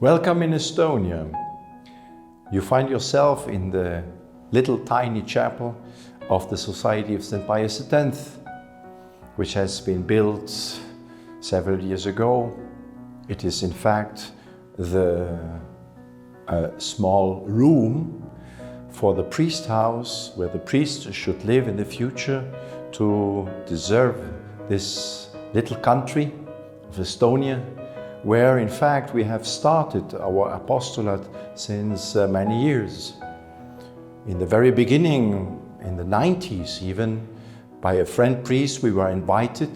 Welcome in Estonia. You find yourself in the little tiny chapel of the Society of St. Pius X, which has been built several years ago. It is in fact the small room for the priest house where the priest should live in the future to deserve this little country of Estonia, where in fact we have started our apostolate since many years. In the very beginning, in the 90s even, by a friend priest we were invited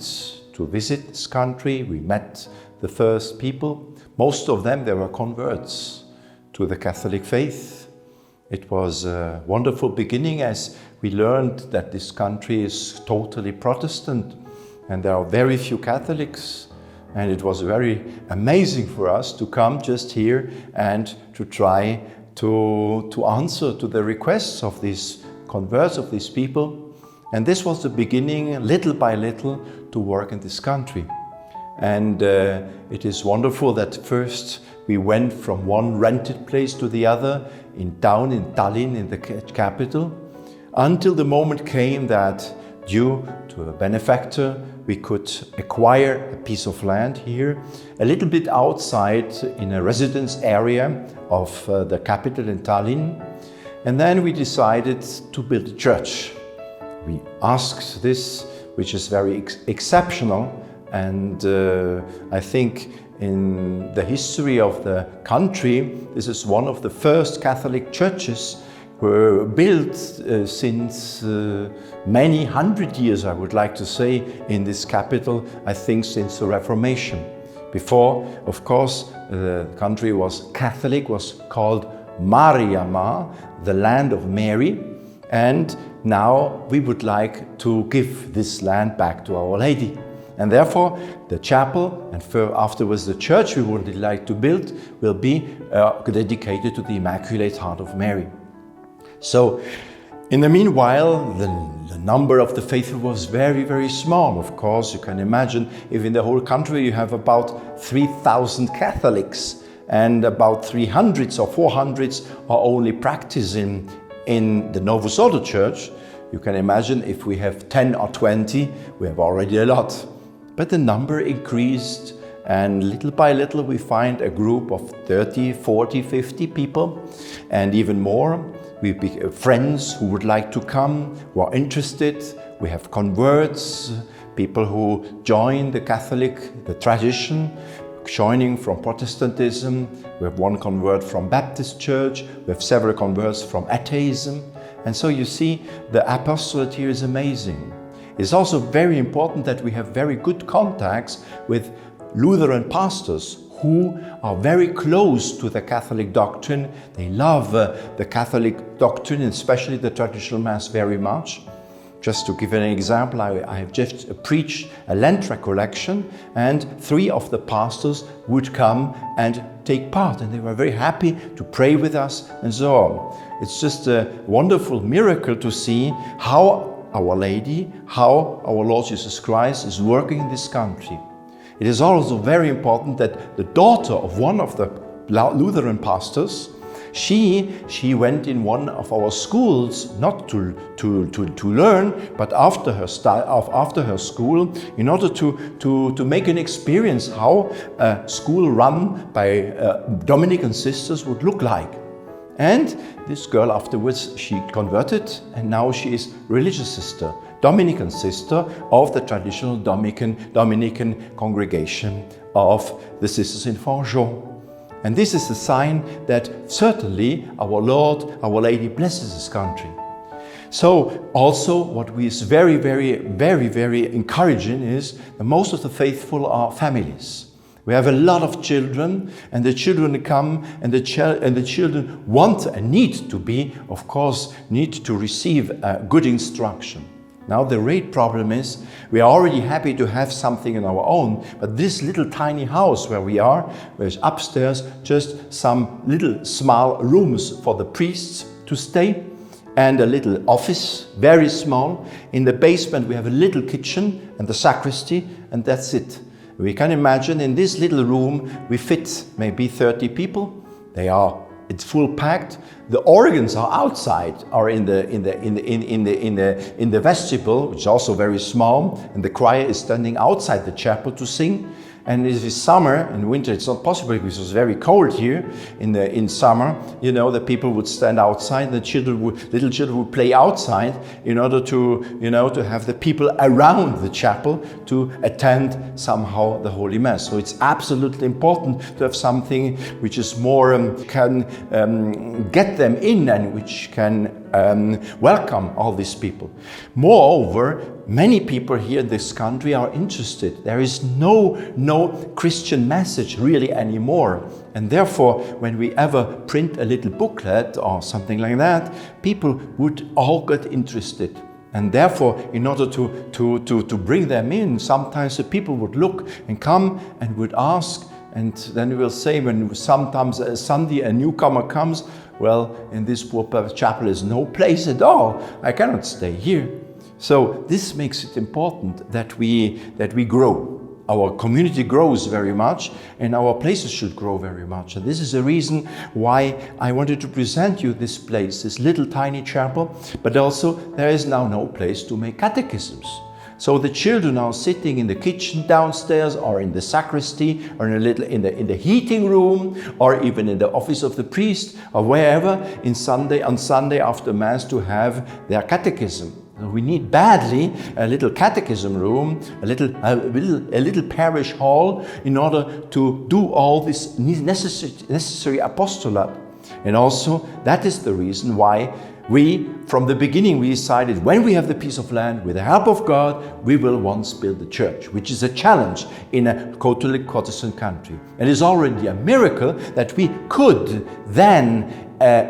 to visit this country. We met the first people. Most of them, they were converts to the Catholic faith. It was a wonderful beginning as we learned that this country is totally Protestant and there are very few Catholics. And it was very amazing for us to come just here and to try to answer to the requests of these converts, of these people. And this was the beginning, little by little, to work in this country. And it is wonderful that first we went from one rented place to the other, in Tallinn, in the capital, until the moment came that due to a benefactor, we could acquire a piece of land here, a little bit outside in a residence area of the capital in Tallinn. And then we decided to build a church. We asked this, which is very exceptional. And I think in the history of the country, this is one of the first Catholic churches were built since many hundred years, I would like to say, in this capital, I think since the Reformation. Before, of course, the country was Catholic, was called Mariamaa, the land of Mary, and now we would like to give this land back to Our Lady. And therefore, the chapel and afterwards the church we would like to build will be dedicated to the Immaculate Heart of Mary. So, in the meanwhile, the number of the faithful was very, very small. Of course, you can imagine if in the whole country you have about 3,000 Catholics and about 300 or 400 are only practicing in the Novus Ordo Church. You can imagine if we have 10 or 20, we have already a lot. But the number increased, and little by little we find a group of 30, 40, 50 people and even more. We have friends who would like to come, who are interested. We have converts, people who join the Catholic, the tradition, joining from Protestantism. We have one convert from Baptist Church. We have several converts from atheism. And so you see, the apostolate here is amazing. It's also very important that we have very good contacts with Lutheran pastors who are very close to the Catholic doctrine. They love the Catholic doctrine, especially the traditional Mass, very much. Just to give an example, I have just preached a Lent recollection, and 3 of the pastors would come and take part, and they were very happy to pray with us and so on. It's just a wonderful miracle to see how Our Lady, how our Lord Jesus Christ is working in this country. It is also very important that the daughter of one of the Lutheran pastors, she went in one of our schools, not to learn, but after her school, in order to make an experience how a school run by Dominican sisters would look like. And this girl afterwards, she converted, and now she is religious sister, Dominican sister of the traditional Dominican congregation of the Sisters in Fanjeaux. And this is a sign that certainly our Lord, Our Lady blesses this country. So also what is very, very, very, very encouraging is that most of the faithful are families. We have a lot of children, and the children come, and the children want and need to receive good instruction. Now the great problem is we are already happy to have something in our own, but this little tiny house where we are, there's upstairs just some little small rooms for the priests to stay, and a little office, very small. In the basement we have a little kitchen and the sacristy, and that's it. We can imagine in this little room we fit maybe 30 people. It's full packed. The organs are outside, are in the vestibule, which is also very small, and the choir is standing outside the chapel to sing. And it is summer. In winter it's not possible because it's very cold here. In summer, you know, the people would stand outside. Little children would play outside in order to, you know, to have the people around the chapel to attend somehow the Holy Mass. So it's absolutely important to have something which is more can get them in and which can welcome all these people. Moreover, many people here in this country are interested. There is no Christian message really anymore. And therefore, when we ever print a little booklet or something like that, people would all get interested. And therefore, in order to bring them in, sometimes the people would look and come and would ask. And then we will say, when sometimes a Sunday a newcomer comes, well, in this poor chapel is no place at all. I cannot stay here. So this makes it important that we grow. Our community grows very much, and our places should grow very much. And this is the reason why I wanted to present you this place, this little tiny chapel. But also, there is now no place to make catechisms. So the children are sitting in the kitchen downstairs, or in the sacristy, or in the heating room, or even in the office of the priest, or wherever on Sunday after Mass to have their catechism. We need badly a little catechism room, a little parish hall, in order to do all this necessary apostolate. And also, that is the reason why from the beginning, we decided when we have the piece of land, with the help of God, we will once build a church, which is a challenge in a Catholic Protestant country. It is already a miracle that we could then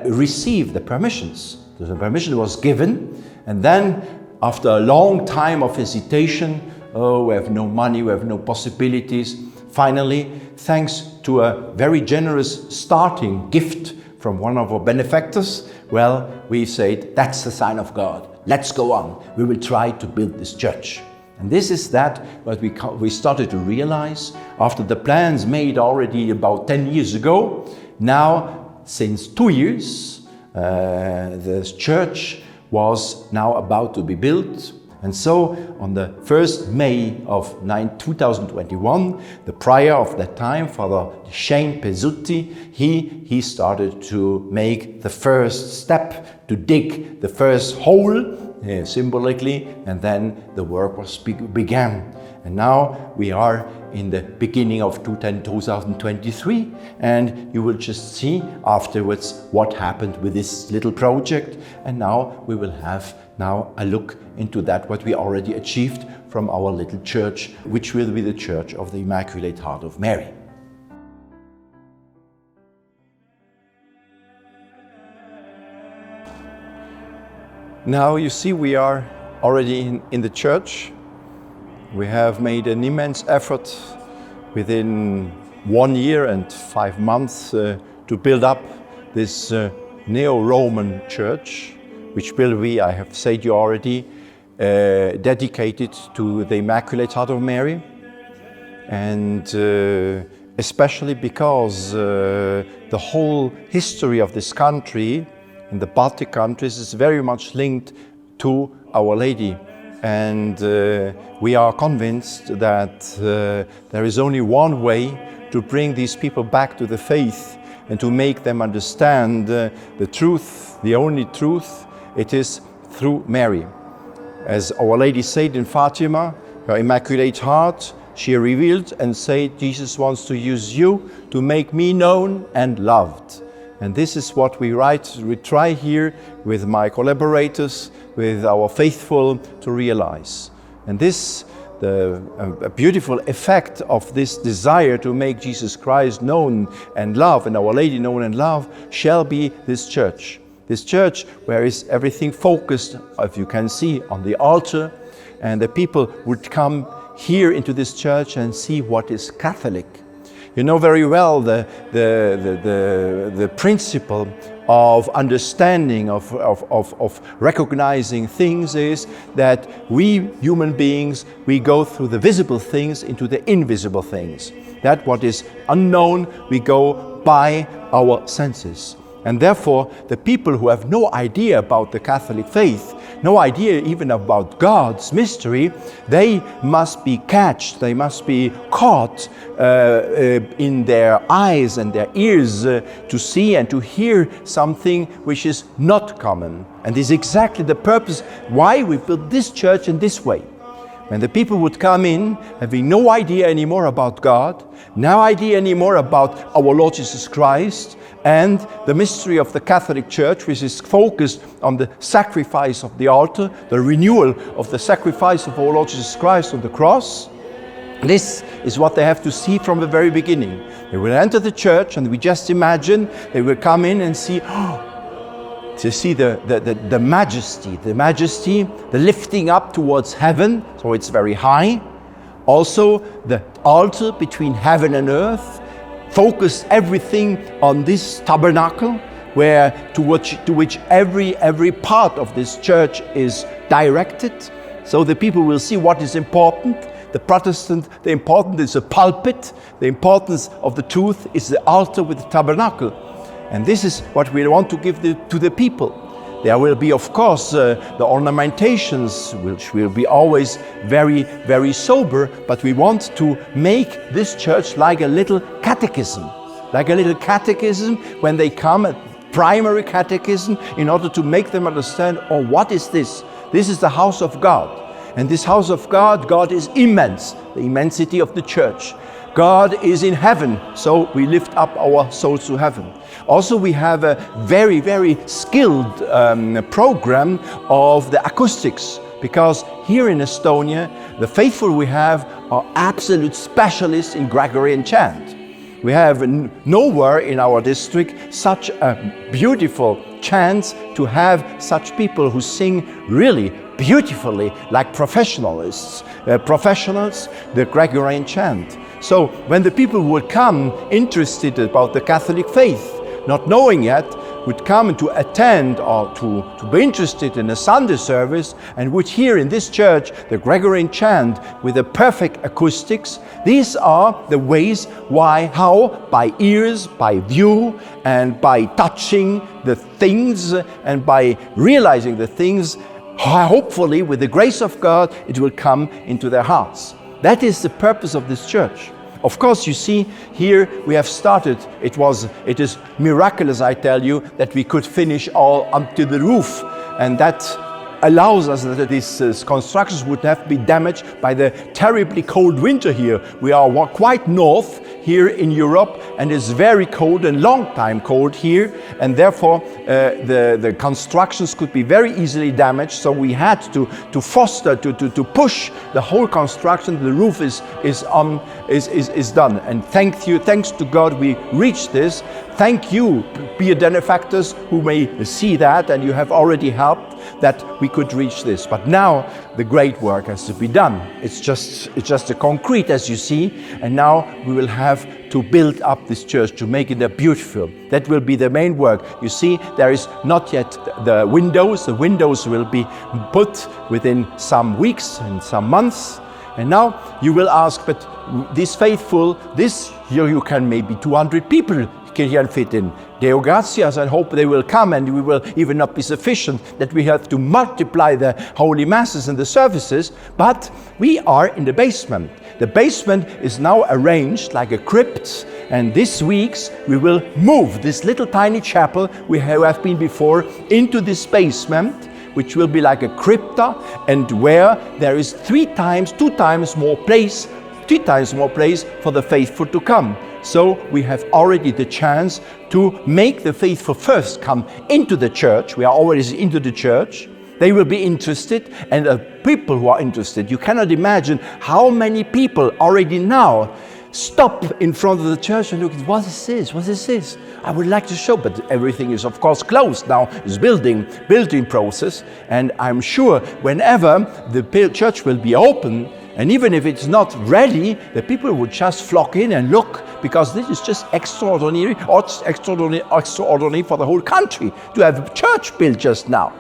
receive the permissions. So the permission was given, and then after a long time of hesitation, we have no money, we have no possibilities. Finally, thanks to a very generous starting gift from one of our benefactors, well, we said, that's the sign of God. Let's go on. We will try to build this church. And this is what we started to realize after the plans made already about 10 years ago. Now, since 2 years, the church was now about to be built. And so on the 1st May of 2021, the prior of that time, Father Shane Pezzutti, he started to make the first step, to dig the first hole, symbolically, and then the work began. And now we are in the beginning of 2023, and you will just see afterwards what happened with this little project. And now we will have a look into what we already achieved from our little church, which will be the Church of the Immaculate Heart of Mary. Now you see we are already in the church. We have made an immense effort within 1 year and 5 months to build up this neo-Roman church, which will be, I have said you already, dedicated to the Immaculate Heart of Mary. And especially because the whole history of this country, in the Baltic countries, is very much linked to Our Lady. And we are convinced that there is only one way to bring these people back to the faith and to make them understand the truth, the only truth. It is through Mary. As Our Lady said in Fatima, her Immaculate Heart, she revealed and said, Jesus wants to use you to make me known and loved. And this is what we try here with my collaborators, with our faithful, to realize. And this, a beautiful effect of this desire to make Jesus Christ known and loved, and Our Lady known and loved, shall be this church. This church where is everything focused, if you can see, on the altar, and the people would come here into this church and see what is Catholic. You know very well the principle of understanding, of recognizing things is that we human beings, we go through the visible things into the invisible things. That what is unknown, we go by our senses. And therefore, the people who have no idea about the Catholic faith, no idea even about God's mystery, they must be catched, they must be caught in their eyes and their ears to see and to hear something which is not common. And this is exactly the purpose why we built this church in this way. When the people would come in, having no idea anymore about God, no idea anymore about our Lord Jesus Christ, and the mystery of the Catholic Church, which is focused on the sacrifice of the altar, the renewal of the sacrifice of our Lord Jesus Christ on the cross. This is what they have to see from the very beginning. They will enter the church, and we just imagine they will come in and see, to see the majesty, the lifting up towards heaven, so it's very high. Also, the altar between heaven and earth, focus everything on this tabernacle, where to which every part of this church is directed. So the people will see what is important. The Protestant, the important is the pulpit. The importance of the truth is the altar with the tabernacle. And this is what we want to give to the people. There will be, of course, the ornamentations, which will be always very, very sober, but we want to make this church like a little catechism. When they come, a primary catechism, in order to make them understand, oh, what is this? This is the house of God. And this house of God, God is immense, the immensity of the church. God is in heaven, so we lift up our souls to heaven. Also, we have a very, very skilled program of the acoustics, because here in Estonia, the faithful we have are absolute specialists in Gregorian chant. We have nowhere in our district such a beautiful chance to have such people who sing really beautifully like professionals, the Gregorian chant. So when the people would come interested about the Catholic faith, not knowing yet, would come to attend or to be interested in a Sunday service and would hear in this church the Gregorian chant with the perfect acoustics. These are the ways how by ears, by view, and by touching the things and by realizing the things, hopefully with the grace of God, it will come into their hearts. That is the purpose of this church. Of course, you see, here we have started. It is miraculous, I tell you, that we could finish all up to the roof, and that allows us that these constructions would have been damaged by the terribly cold winter here. We are quite north here in Europe, and it's very cold and long time cold here, and therefore the constructions could be very easily damaged. So we had to push the whole construction. The roof is done, and thanks to God, we reached this. Thank you, dear benefactors, who may see that, and you have already helped that we could reach this. But now the great work has to be done. It's just a concrete, as you see, and now we will have to build up this church, to make it a beautiful. That will be the main work. You see, there is not yet the windows. The windows will be put within some weeks and some months. And now you will ask, but this faithful, this here you can maybe 200 people can fit in. Deo gratias, I hope they will come, and we will even not be sufficient that we have to multiply the holy masses and the services, but we are in the basement. The basement is now arranged like a crypt, and this weeks we will move this little tiny chapel we have been before into this basement, which will be like a crypta, and where there is 2 times more place for the faithful to come. So we have already the chance to make the faithful first come into the church. We are already into the church. They will be interested, and people who are interested, you cannot imagine how many people already now stop in front of the church and look at what is this? I would like to show, but everything is of course closed now. It's building process, and I'm sure whenever the church will be open, and even if it's not ready, the people would just flock in and look because this is just extraordinary for the whole country to have a church built just now.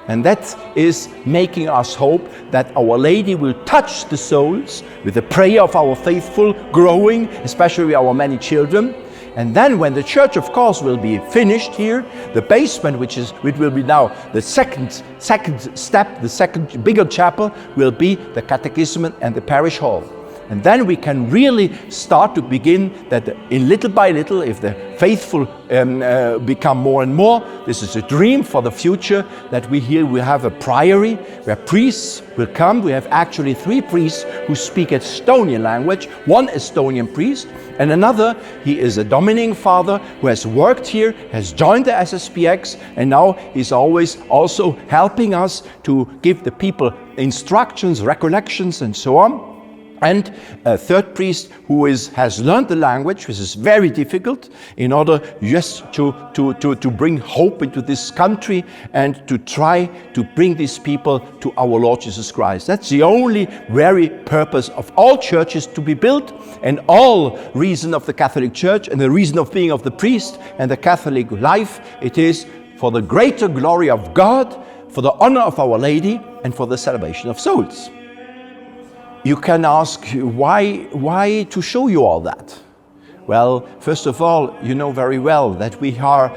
And that is making us hope that Our Lady will touch the souls with the prayer of our faithful, growing, especially our many children. And then when the church, of course, will be finished here, the basement, which will be now the second step, the second bigger chapel, will be the catechism and the parish hall. And then we can really start to begin that in little by little, if the faithful become more and more, this is a dream for the future, that we have a priory where priests will come. We have actually 3 priests who speak Estonian language, one Estonian priest, and another, he is a Dominican father who has worked here, has joined the SSPX, and now he's always also helping us to give the people instructions, recollections, and so on. And a 3rd priest who has learned the language, which is very difficult, in order just to bring hope into this country and to try to bring these people to our Lord Jesus Christ. That's the only very purpose of all churches to be built, and all reason of the Catholic Church and the reason of being of the priest and the Catholic life. It is for the greater glory of God, for the honor of Our Lady, and for the salvation of souls. You can ask, why to show you all that? Well, first of all, you know very well that we are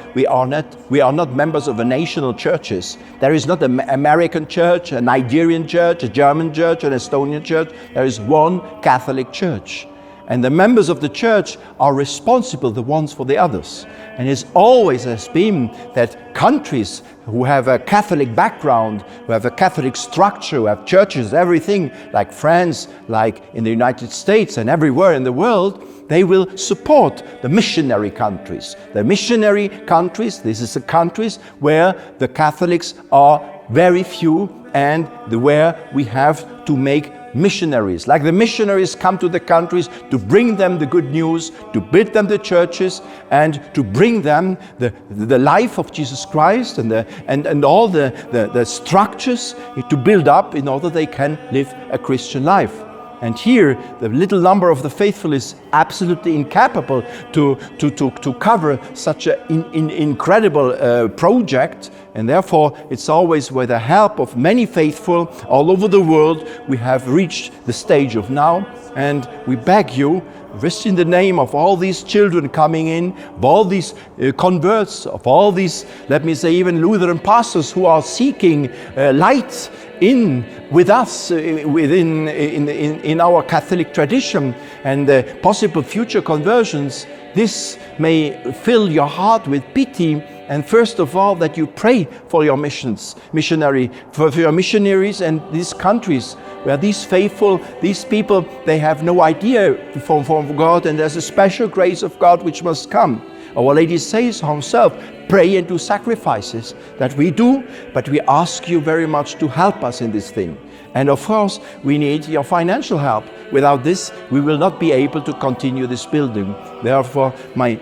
not members of the national churches. There is not an American church, a Nigerian church, a German church, an Estonian church. There is one Catholic church. And the members of the church are responsible, the ones for the others. And it always has been that countries who have a Catholic background, who have a Catholic structure, who have churches, everything, like France, like in the United States and everywhere in the world, they will support the missionary countries. The missionary countries, this is the countries where the Catholics are very few and where we have to make missionaries. Like the missionaries come to the countries to bring them the good news, to build them the churches, and to bring them the life of Jesus Christ and all the structures to build up in order they can live a Christian life. And here, the little number of the faithful is absolutely incapable to cover such an incredible project. And therefore, it's always with the help of many faithful all over the world, we have reached the stage of now. And we beg you, just in the name of all these children coming in, of all these converts, of all these, let me say, even Lutheran pastors who are seeking light in with us in our Catholic tradition and possible future conversions, this may fill your heart with pity. And first of all, that you pray for your for your missionaries and these countries where these faithful, these people, they have no idea from God, and there's a special grace of God which must come. Our Lady says herself, pray and do sacrifices. That we do, but we ask you very much to help us in this thing. And of course, we need your financial help. Without this, we will not be able to continue this building. Therefore, my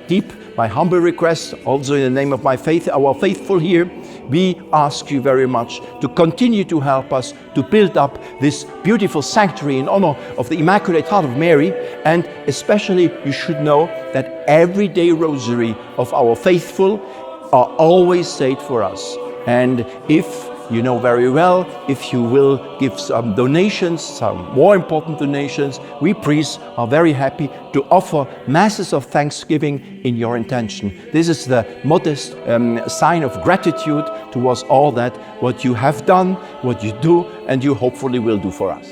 humble request, also in the name of our faithful here, we ask you very much to continue to help us to build up this beautiful sanctuary in honor of the Immaculate Heart of Mary. And especially, you should know that everyday rosary of our faithful are always said for us. And if you know very well, if you will give some donations, some more important donations, we priests are very happy to offer masses of thanksgiving in your intention. This is the modest sign of gratitude towards all that, what you have done, what you do, and you hopefully will do for us.